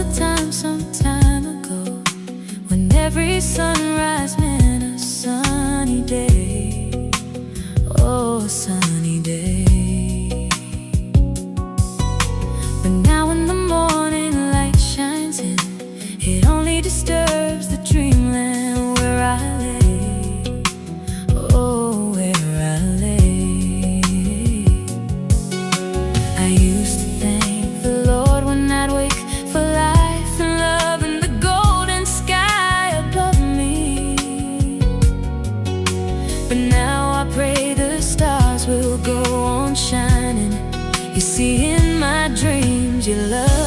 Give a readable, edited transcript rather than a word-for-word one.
a time some time ago when every sunrise meant a sunny day. Oh, a sunny day. But now when the morning light shines in, it only disturbs the dreamland where I lay. Oh, where I lay. I used to thank the Lord when I'd wake for life and love and the golden sky above me. But now I pray the stars will go on shining. You see, in my dreams you love